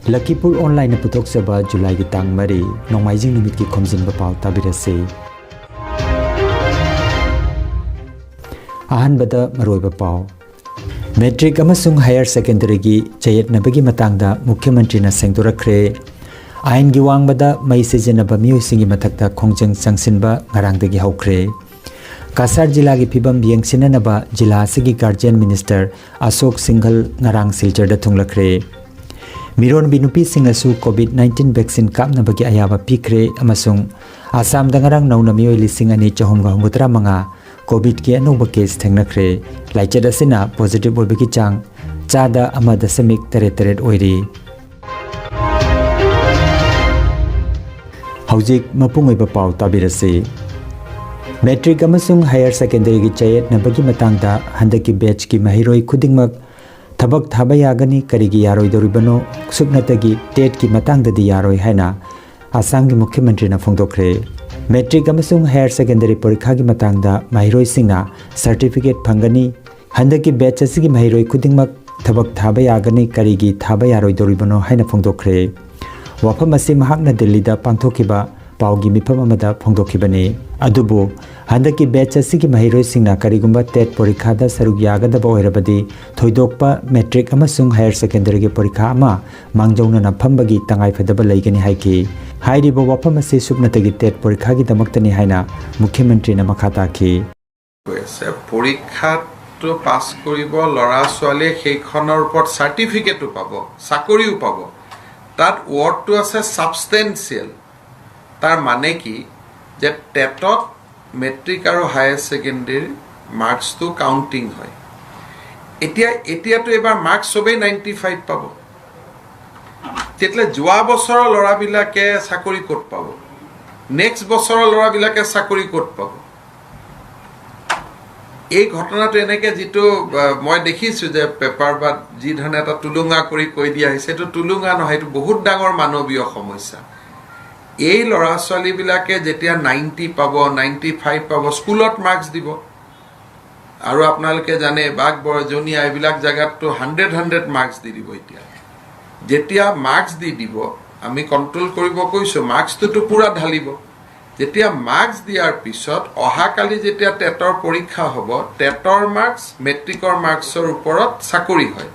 Lakhipur online पुथोक्चबा जुलाई की तांग मरी नोंमाइजिंग निमित की खोमजिनबा पाव ताबिरसे अहनबदा मरोइबा पाव मैट्रिक अमसुंग हायर सेकेंडरी की चयतनबगी मतंगदा मुख्यमंत्री न सेंगदोरखरे आइन की वांगबदा मई सिजनबा मियोइसिंगी मथक्ता खोंजंग चंगसिनबा ngaraंगदगी हौखरे कासार जिला की फिबम यंगसिननबा जिला असिगी गार्जियन मिनिस्टर अशोक सिंघल ngaraंग सिलचरदा थुंगलखरे मिरोन बिनुपी सिंगसु कोविड-19 वैक्सीन कापनबगी अयाबा पीखरे अमसुंग आसाम दंगरांग नौना मियोइ लिसिंग अनि चहुमगा हुमुद्रा मंगा कोविड के अनोबा केस थेंगनखरे लाइचेद असिना पॉजिटिव ओइबगी चांग चादा अमा दशमिक तरेत ओइरी हौजिक मपुंग ओइबा पाव ताबिरसे मैट्रिक अमसुंग हायर सेकेंडरी की चयतनबगी मतंगदा हंदकी बैच की महिरोइ खुदिंगमक थबक थाबा यागनी करिगी यारोइदोरिबनो सुपनतगी टेट की मतंगददी यारोइ हैना आसाम की मुख्यमंत्री न फोंदोखरे मैट्रिक अमसुंग हायर सेकेंडरी परीक्षा की मतंगदा महिरोइ सिंगना सर्टिफिकेट फंगनी हंदकी बैच असिगी महिरोइ खुदिंगमक थबक थाबा यागनी करिगी थाबा यारोइदोरिबनो हैना फोंदोखरे वफम असी महाकना दिल्लीदा पांथोखिबा पाउगी मिफम अमदा फोंदोखिबने अदुबो हंदकी बैच असिगी महिरोइसिंगना करिगुंबा टेट परीक्षादा सरुक यागदबा ओइरबदी थोइदोकपा मैट्रिक अमसुंग हायर सेकेंडरी की परीक्षा अमा मांगजौना फंबगी तंगाइफदबा लैगनी हाइकी हाइरिबो वफम असी सुपनतगी टेट परीक्षा की दमक्तनी हाइना मुख्यमंत्री न मखा ताखी परीक्षा तो पास करिब लरा स्वाली हेखনৰ ওপৰত সাৰ্টিফিকেটো পাব চাকৰিও পাব তাত ওয়ার্ডটো আছে সাবস্টেন্সিয়েল तार माने कि जे टेटत मेट्रिक और हायर सेकेंडरी मार्क्स तो काउंटिंग है एतिया तो एबार मार्क्स सबे 95 पाबो तेतले जुआ बছৰৰ লৰাবিলাকে চাকৰি ক'ত পাব নেক্সট বছৰৰ লৰাবিলাকে চাকৰি ক'ত পাব এই ঘটনাটো এনেকে যেটো মই দেখিছো যে পেপাৰ বা যি ধৰণে এটা তুলুঙা কৰি কৈ দিয়া হৈছে তো তুলুঙা নহয় তো বহুত ডাঙৰ মানৱীয় সমস্যা এই লৰা ছোৱালী বিলাকে যেতিয়া 90 পাব 95 পাব স্কুলত মার্কস দিব আৰু আপোনালোকে জানে বাগ বৰজনীয়া এইবিলাক জায়গাত তো 100 মার্কস দি দিব যেতিয়া মার্কস দি দিব আমি কন্ট্ৰোল কৰিব কৈছো মার্কস তো পুৰা ঢালিব যেতিয়া মার্কস দিয়াৰ পিছত অহাকালি যেতিয়া টেটৰ পৰীক্ষা হ'ব টেটৰ মার্কস মেট্ৰিকৰ মার্কসৰ ওপৰত চাকৰি হয়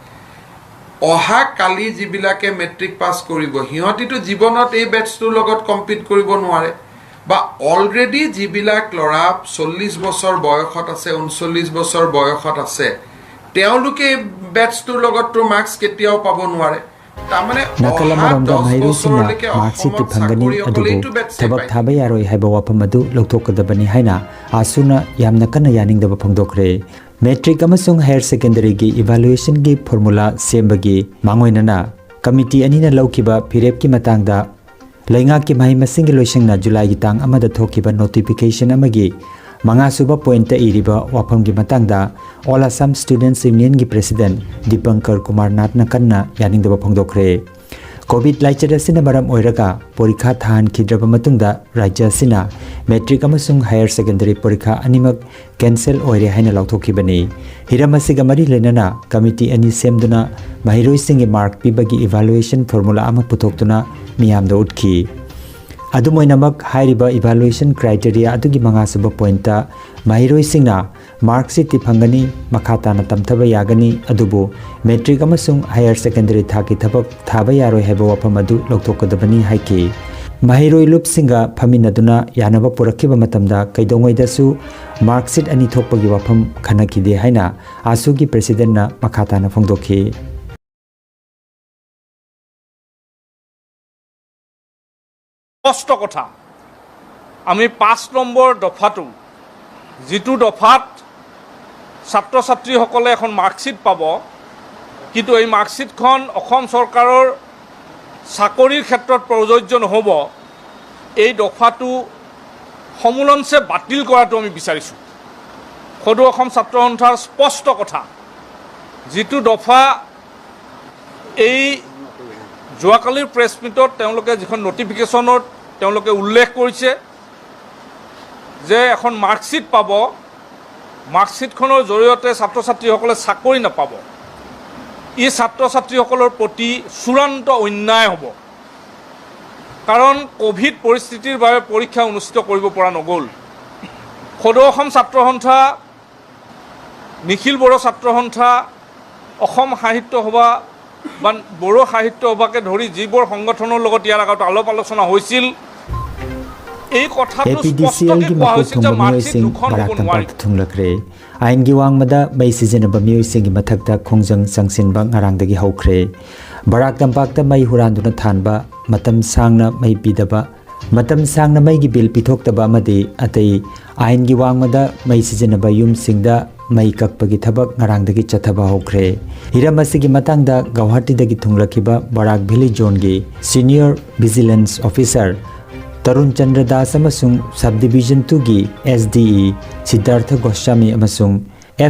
অহা কালি যিবিলাকে মেট্ৰিক পাস কৰিব হিয়তিটো জীৱনত এই বেটছটোৰ লগত কম্পিট কৰিব নোৱাৰে বা অলৰেডি যিবিলাক লৰা 40 বছৰ বয়সত আছে 39 বছৰ বয়সত আছে তেওঁলোকে বেটছটোৰ লগত তো মার্কস কেতিয়াও পাব নোৱাৰে तामाने नकलमरमदा महिरोसिना मार्कशीट फंगनी अदुबो थबक थाबा यारोइ हाइबा वाफम अदु लौथोकदबनी हाइना आसुना यामना कन्ना यानिंगदबा फंगदोखरे मैट्रिक अमसुंग हायर सेकेंडरी की इवैल्यूएशन की फॉर्मूला सेमबगी मांगोइनना कमिटी अनिना लौकिबा फिरेप की मतंगदा लैंगा की माहि मसिंग लोइसिंगना जुलाई की तांग अमदा थोकिबा नोटिफिकेशन अमगी मंगासुबा पॉइंट इरिबा वाफम की मतंगदा ऑल असम स्टूडेंट्स यूनियन की प्रेसिडेंट दीपंकर कुमार नाथ न कन्ना यानिंगदबा फोंदोखरे कोविड लाइचर असिना मरम ओइरगा परीक्षा थान खिद्रबा मतुंगदा राज्य असिना मैट्रिक अमसुंग हायर सेकेंडरी परीक्षा अनिमक कैंसल ओइरे हाइना लौथोखिबनी हिरम असिगा मरी लेनना कमिटी अनि सेमदुना महिरोइसिंग मार्क पिबगी इवैल्यूएशन फॉर्मूला अमा पुथोक्तुना मियामदा उठखी अदुमोइनमक हाइरिबा इवैल्यूएशन क्राइटेरिया अदुगी मंगासुबा पॉइंटा महिरोइसिंगना मार्कशीट फंगनी मखाताना तमथबा यागनी अदुबो मैट्रिक अमसुंग हायर सेकेंडरी थाकी थबक थाबा यारोइ हैबा वाफम अदु लौथोकदबनी हाइकी महिरोइ लुपसिंगा फमिनदुना यानबा पुरखिबा मतमदा कैदोंगैदसु मार्कशीट अनि थोकपगी वाफम खनखिदे हाइना आसुगी प्रेसिडेंट ना मखाताना फोंदोखी स्पष्ट कथा आमी 5 নম্বৰ দফাটো जितु दफात छात्र छात्री सकले এখন मार्कशीट पाब किन्तु এই मार्कशीटখন অসম सरकारोर চাকৰিৰ ক্ষেত্ৰত প্ৰযোজ্য নহব এই দফাটো সমুলনছে বাতিল কৰাটো আমি বিচাৰিছো সদৌ অসম ছাত্ৰ সন্থাৰ স্পষ্ট কথা जितु दफा এই যোৱাকালিৰ প্ৰেছ মিটত তেওঁলোকে যিখন নটিফিকেশনত তেওঁলোকে উল্লেখ কৰিছে যে এখন মার্কशीट পাব মার্কशीटখনৰ জৰিয়তে ছাত্ৰ ছাত্ৰীসকলে চাকৰি নাপাব ই ছাত্ৰ ছাত্ৰীসকলৰ প্ৰতি চূড়ান্ত অন্যায় হ'ব। কাৰণ কোভিড পৰিস্থিতিৰ বাবে পৰীক্ষা অনুষ্ঠিত কৰিব পৰা নগ'ল। সদৌ অসম ছাত্ৰ সন্থা, নিখিল বড়ো ছাত্ৰ সন্থা, অসম সাহিত্য সভা বা বড়ো সাহিত্য সভাকে ধৰি যিবোৰ সংগঠনৰ লগত ইয়াৰ আগত আলাপ আলোচনা হৈছিল, এই কথাটো স্পষ্টকৈ কোৱা হৈছিল যে মাৰ্কশ্বিট দুখন হ'ব নোৱাৰি। আইনগꯤ ꯋꯥꯡꯃꯗ ꯃꯩ ꯁꯤꯖꯤꯟꯅꯕ ꯃꯤꯑꯣꯏꯁꯤꯡꯒꯤ ꯃꯊꯛꯇ ꯈꯣꯡꯖꯪ ꯆꯪꯁꯤꯟꯕ ꯉꯔꯥꯡꯗꯒꯤ ꯍꯧꯈ꯭ꯔꯦ꯫ ꯕꯔꯥꯛ ꯇꯝꯄꯥꯛꯇ ꯃꯩ ꯍꯨꯔꯥꯟꯗꯨꯅ ꯊꯥꯟꯕ, ꯃꯇꯝ ꯁꯥꯡꯅ ꯃꯩ ꯄꯤꯗꯕ, ꯃꯇꯝ ꯁꯥꯡꯅ ꯃꯩꯒꯤ ꯕꯤꯜ ꯄꯤꯊꯣꯛꯇꯕ ꯑꯃꯗꯤ ꯑꯇꯩ ꯑꯥꯏꯟꯒꯤ ꯋꯥꯡꯃꯗ ꯃꯩ ꯁꯤꯖꯤꯟꯅꯕ ꯌꯨꯝꯁꯤꯡꯗ ꯃꯩ ꯀꯛꯄꯒꯤ ꯊꯕꯛ ꯉꯔꯥꯡꯗꯒꯤ ꯆꯠꯊꯕ ꯍꯧꯈ꯭ꯔꯦ꯫ ꯍꯤꯔꯝ ꯑꯁꯤꯒꯤ ꯃꯇꯥꯡꯗ ꯒꯧꯍꯥꯇꯤꯗꯒꯤ ꯊꯨꯡꯂꯈꯤꯕ ꯕꯔꯥꯛ ꯚꯦꯂꯤ ꯖꯣꯟꯒꯤ senior vigilance officer Tarun Chandra Das ꯑꯃꯁꯨꯡ ꯁꯕ ꯗꯤꯕꯤꯖꯟ 2ꯒꯤ SDE ꯁꯤꯗꯥꯔꯊ ꯒꯣꯁ꯭ꯋꯥꯃꯤ ꯑꯃꯁꯨꯡ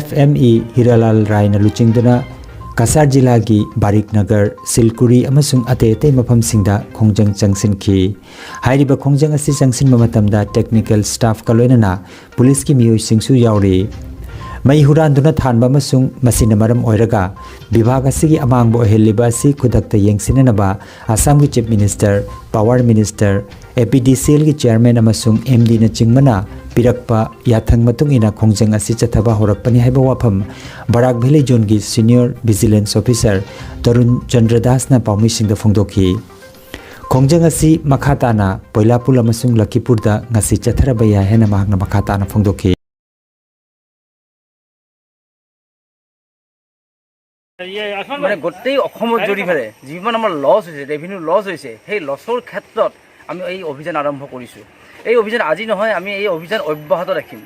FME ꯍꯤꯔꯥꯂꯥꯜ ꯔꯥꯏꯅ ꯂꯨꯆꯤꯡꯗꯨꯅ ꯀꯁꯥꯔ ꯖꯤꯂꯥꯒꯤ ꯕꯥꯔꯤꯛ ꯅꯒꯔ, ꯁꯤꯜꯀꯨꯔꯤ ꯑꯃꯁꯨꯡ ꯑꯇꯩ ꯑꯇꯩ ꯃꯐꯝꯁꯤꯡꯗ ꯈꯣꯡꯖꯪ ꯆꯪꯁꯤꯟꯈꯤ꯫ ꯍꯥꯏꯔꯤꯕ ꯈꯣꯡꯖꯪ ꯑꯁꯤ ꯆꯪꯁꯤꯟꯕ ꯃꯇꯝꯗ ꯇꯦꯛꯅꯤꯀꯦꯜ ꯁ꯭ꯇꯥꯐꯀ ꯂꯣꯏꯅꯅ ꯄꯨꯂꯤꯁꯀꯤ ꯃꯤꯑꯣꯏꯁꯤꯡꯁꯨ ꯌꯥꯎꯔꯤ꯫ ꯃꯩ ꯍꯨꯔꯥꯟꯗꯨꯅ ꯊꯥꯟꯕ ꯑꯃꯁꯨꯡ ꯃꯁꯤꯅ ꯃꯔꯝ ꯑꯣꯏꯔꯒ ꯕꯤꯚꯥꯒ ꯑꯁꯤꯒꯤ ꯑꯃꯥꯡꯕ ꯑꯣꯏꯍꯜꯂꯤꯕ ꯑꯁꯤ ꯈꯨꯗꯛꯇ ꯌꯦꯡꯁꯤꯟꯅꯅꯕ ꯑꯁꯥꯝꯒꯤ ꯆꯤꯞ ꯃꯤꯅꯤꯁꯇꯔ, ꯄꯥꯋꯔ ꯃꯤꯅꯤꯁꯇꯔ, APDCLꯒꯤ ꯆꯦꯌꯔꯃꯦꯟ ꯑꯃꯁꯨꯡ MDꯅ ꯆꯤꯡꯕꯅ ꯄꯤꯔꯛꯄ ꯌꯥꯊꯪ ꯃꯇꯨꯡ ꯏꯟꯅ ꯈꯣꯡꯖꯪ ꯑꯁꯤ ꯆꯠꯊꯕ ꯍꯧꯔꯛꯄꯅꯤ ꯍꯥꯏꯕ ꯋꯥꯐꯝ ꯕꯔꯥꯛ ꯚꯦꯂꯤ ꯖꯣꯟꯒꯤ senior vigilance officer Tarun Chandra ꯗꯥꯁꯅ ꯄꯥꯎꯃꯤꯁꯤꯡꯗ ꯐꯣꯡꯗꯣꯛꯈꯤ꯫ ꯈꯣꯡꯖꯪ ꯑꯁꯤ ꯃꯈꯥ ꯇꯥꯅ ꯄꯣꯏꯂꯥꯄꯨꯜ ꯑꯃꯁꯨꯡ ꯂꯛꯈꯤꯄꯨꯔꯗ ꯉꯁꯤ ꯆꯠꯊꯔꯕ ꯌꯥꯏ ꯍꯥꯏꯅ ꯃꯍꯥꯛꯅ ꯃꯈꯥ ꯇꯥꯅ ꯐꯣꯡꯗꯣꯛꯈꯤ꯫ মানে গোটেই অসমত জুৰি ফেলে যিমান আমাৰ লছ হৈছে, ৰেভিনিউ লছ হৈছে, সেই লছৰ ক্ষেত্ৰত আমি এই অভিযান আৰম্ভ কৰিছোঁ। এই অভিযান আজি নহয়, আমি এই অভিযান অব্যাহত ৰাখিম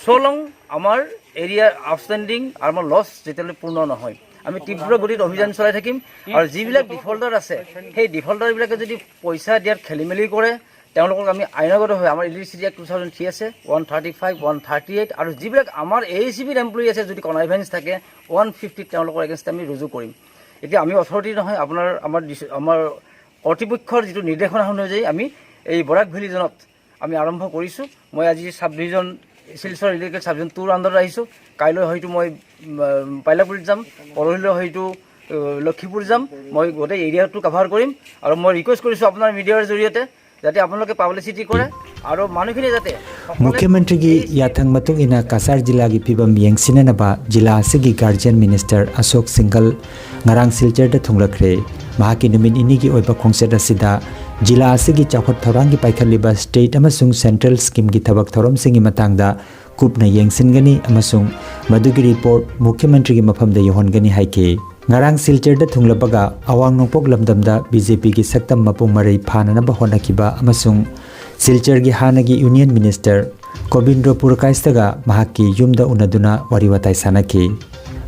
চলং আমাৰ এৰিয়াৰ আউটষ্টেণ্ডিং আৰু আমাৰ লছ যেতিয়ালৈ পূৰ্ণ নহয়। আমি তীব্ৰ গতিত অভিযান চলাই থাকিম আৰু যিবিলাক ডিফল্টাৰ আছে সেই ডিফল্টাৰবিলাকে যদি পইচা দিয়াত খেলি মেলি কৰে তেওঁলোকক আমি আইনগতভাৱে আমাৰ ইলেক্ট্ৰিচিটি এক্ট 2003 আছে 135, 138 আৰু যিবিলাক আমাৰ AECBৰ এমপ্লয়ী আছে যদি কনাইভেঞ্চ থাকে 150 তেওঁলোকৰ এগেইনষ্ট আমি ৰুজু কৰিম। এতিয়া আমি অথৰিটি নহয়, আমাৰ কৰ্তৃপক্ষৰ যিটো নিৰ্দেশনা অনুযায়ী আমি এই বৰাক ভেলী জোনত আমি আৰম্ভ কৰিছোঁ। মই আজি sub division Silchar electric sub division 2ৰ আণ্ডাৰত আহিছোঁ। কাইলৈ হয়তো মই পাইলাপুৰীত যাম, পৰহিলৈ হয়তো লক্ষীপুৰ যাম। মই গোটেই এৰিয়াটো কাভাৰ কৰিম আৰু মই ৰিকুৱেষ্ট কৰিছোঁ আপোনাৰ মিডিয়াৰ জৰিয়তে যাতে আপোনালোকে পাব্লিচিটি কৰে আৰু মানুহখিনি যাতে মুখ্যমন্ত্ৰীꯒꯤ য়াꯊꯪ ꯃꯇꯨꯡ ꯏꯟꯅ ꯀꯁꯥꯔ ꯖꯤꯂꯥꯒꯤ ꯐꯤꯕꯝ ꯌꯦꯡꯁꯤꯟꯅꯅꯕ ꯖꯤꯂꯥ ꯑꯁꯤꯒꯤ ꯒꯥꯔꯖꯤꯌꯟ ꯃꯤꯅꯤꯁꯇꯔ ꯑꯁꯣꯛ ꯁꯤꯡꯒꯜ ꯉꯔꯥꯡ ꯁꯤꯜꯆꯔꯗ ꯊꯨꯡꯂꯈ꯭ꯔꯦ꯫ ꯃꯍꯥꯛꯀꯤ ꯅꯨꯃꯤꯠ ꯅꯤꯅꯤꯒꯤ ꯑꯣꯏꯕ ꯈꯣꯡꯆꯠ ꯑꯁꯤꯗ ꯖꯤꯂꯥ ꯑꯁꯤꯒꯤ ꯆꯥꯎꯈꯠ ꯊꯧꯔꯥꯡꯒꯤ ꯄꯥꯏꯈꯠꯂꯤꯕ ꯁ꯭ꯇꯦꯠ ꯑꯃꯁꯨꯡ ꯁꯦꯟꯇ꯭ꯔꯦꯜ ꯁ꯭ꯀꯤꯝꯒꯤ ꯊꯕꯛ ꯊꯧꯔꯝꯁꯤꯡꯒꯤ ꯃꯇꯥꯡꯗ ꯀꯨꯞꯅ ꯌꯦꯡꯁꯤꯟꯒꯅꯤ ꯑꯃꯁꯨꯡ ꯃꯗꯨꯒꯤ ꯔꯤꯄꯣꯔꯠ ꯃꯨಖ್ꯌꯃꯟꯇ꯭ꯔꯤꯒꯤ ꯃꯐꯝꯗ ꯌꯧꯍꯟꯒꯅꯤ ꯍꯥꯏꯈꯤ꯫ ngarang silchar da thunglabaga awang nongpok lamdamda BJP gi saktam mapung marai phananaba honakhiba amasung silchar gi hanagi union minister Kobindro Purkaistaga mahaki yumda unaduna wariwatai sanaki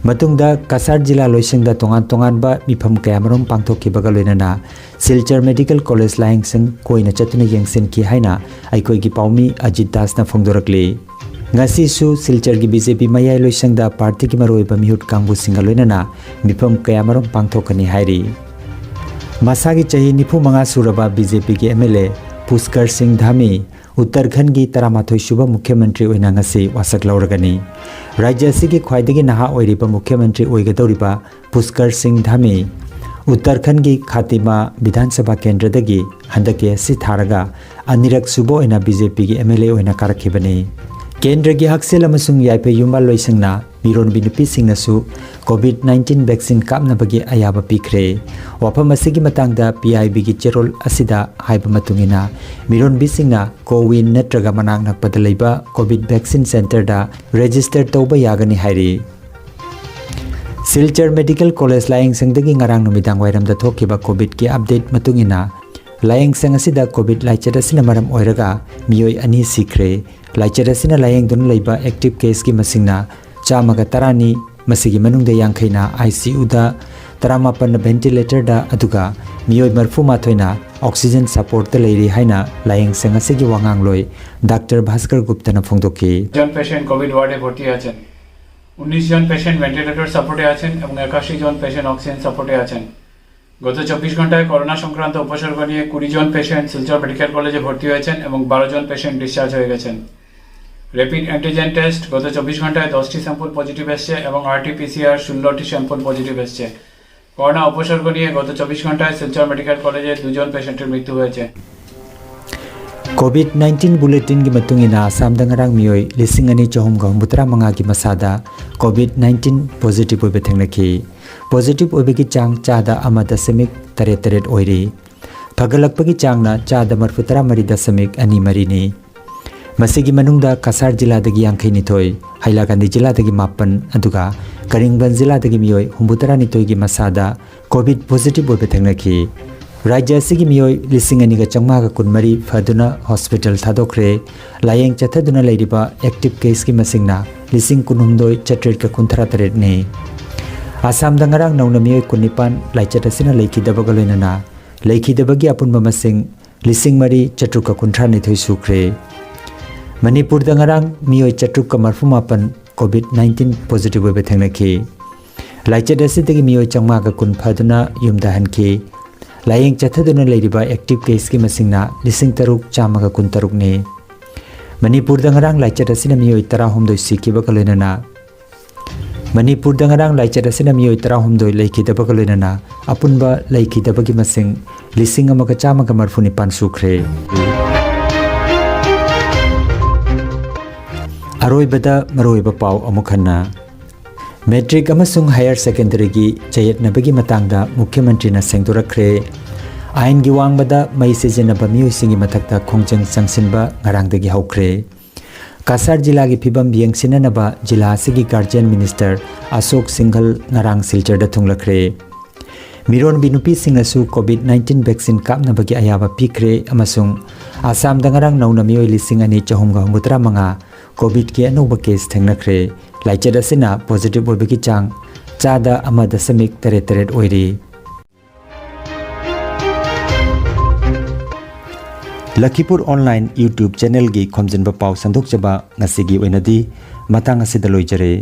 matungda Kasar jila loisingda tongan ba mifam kayamarom pangthokkibaga loinana silchar medical college lahingsing koina chatuna yengsin ki haina aikoi gi paumi Ajit Das na phongdorakli ngasi su silchar gi BJP mayai loisingda party ki maroiba mihut kangbu singa loinana mifam kayamarom pangthokani hairi masagi chahi nifu manga suraba BJP gi MLA Puskar Singh Dhami Uttarakhand gi Taramathoi Suba Mukhyamantri oina ngasi wasak lauragani Rajya asigi khwaidagi naha oiriba Mukhyamantri oigadoriba Puskar Singh Dhami Uttarakhand gi Khatima Vidhan Sabha Kendra dagi handaki asi tharaga anirak subo oina BJP gi MLA oina karakhibani Kendra gi haksel amasung yaipe yumbal loisingna miron binupi singnasu COVID-19 vaccine kapnabagi ayaba pikre wafam asigi matangda PIB gi cherol asida haiba matungina miron bisingna Cowin natraga manang nakpada leiba COVID vaccine center da register tauba yagani hairi Silchar Medical College laying sangdagi ngarang numidang wairamda thokiba COVID ki update matungina laying sang asida COVID laichara sina maram oiraga miyoi ani sikre laichara sina laying dun leiba active case ki masingna chamaga tarani masigi manungda yangkhaina ICU da taramapan ventilator da aduga miyoi marfu mathoina oxygen support da leiri haina laying sang asigi wangang loi Dr. Bhaskar Gupta na phongdoki জন patient Covid ওয়ার্ডে ভর্তি আছেন 19 জন patient ventilator সাপোর্টে আছেন এবং 81 জন patient oxygen সাপোর্টে আছেন গত 24 ঘন্টায় করোনা সংক্রান্ত উপসর্গ নিয়ে 20 জন পেশেন্ট শিলচর মেডিকেল কলেজে ভর্তি হয়েছেন এবং 12 জন পেশেন্ট ডিসচার্জ হয়ে গেছেন র্যাপিড অ্যান্টিজেন টেস্ট গত 24 ঘন্টায় 10টি স্যাম্পল পজিটিভ এসেছে এবং আরটি-পিসিআর 16টি স্যাম্পল পজিটিভ এসেছে করোনা উপসর্গ নিয়ে গত 24 ঘন্টায় শিলচর মেডিকেল কলেজে 2 জন পেশেন্টের মৃত্যু হয়েছে। COVID-19 बुलेटिन की मतुंगिना आसाम दंगरांग मियोय लिसिंग अनि चहुम गम बुतरा मंगा की मसादा COVID-19 पॉजिटिव ओबे थेंगनखि पॉजिटिव ओबे की चांग चादा अमा दशमिक तरेत तरेत ओइरी फगलकपगी चांगना चादा मरफुतरा मरी दशमिक अनि मरीनी मसिगी मनुंगदा कसार जिलादगी यांखैनिथोय हाइलाकांदी जिलादगी 9 अदुगा करिंगबन जिलादगी मियोय हुंबुतरा निथोय की मसादा कोविड पॉजिटिव ओबे थेंगनखि राज्य असिगी मियोय लिसिंग अनिगा चंगमागा कुनमरी फदुना हॉस्पिटल थादोखरे लायेंग चथदुना लेरिबा एक्टिव केस की मसिंगना लिसिंग कुनहुमदोय चट्रेट का कुंथरा तरेट ने आसाम दंगरांग नौना मियोय कुनिपान लाइचत असिना लेखिदबगा लोइनना लेखिदबगी अपुनबा मसिंग लिसिंग मरी चट्रुक का कुंथरा निथोय सुखरे मणिपुर दंगरांग मियोय चट्रुक का मरफुमापन COVID-19 पॉजिटिव ओबे थेंगनखि लाइचत असिदगी मियोय चंगमागा कुन फदुना युमदाहनखि लायेंग चथदुना लेरिबा एक्टिव केस की मसिंगना लिसिंग तरुक चामगा कुन तरुक ने मणिपुर दंगरांग लाइचत असिना मियोय 13 सिखिबगा लोइनना मणिपुर दंगरांग लाइचत असिना मियोय 13 लेखिदबगा लोइनना अपुनबा लेखिदबगी मसिंग लिसिंग अमगा चामगा मरफुनिपान सुखरे अरोइबदा मरोइबा पाव अमुखन्ना मैट्रिक अमसुंग हायर सेकेंडरी की चयतनबगी मतंगदा मुख्यमंत्री ना सेंगदोरखरे आइन की वांगबदा मई सिजनबा मियोइसिंगी मथक्ता खोंजंग संगसिनबा ngaraangdagi हौखरे कासार जिला की फिबम यंगसिननबा जिला सिगी guardian minister Ashok Singhal ngarang सिलचरदा थुंगलखरे मिरोन बिनुपी सिंगसु COVID-19 वैक्सीन कापनबगी अयाबा पिखरे अमसुंग आसाम दंगरांग नौना मियोइ लिसिंग अनि चहुमगा हुमुतरा मंगा कोविड के अनोबा केस थेंगनखरे लाइचत असिना पॉजिटिव ओबेगी चांग चादा अमा दशमिक Taret Taret ओइरी Lakhipur online YouTube channel की खोमजनबा पाव संदोकजबा ngasi gi oinadi matang asida loijare।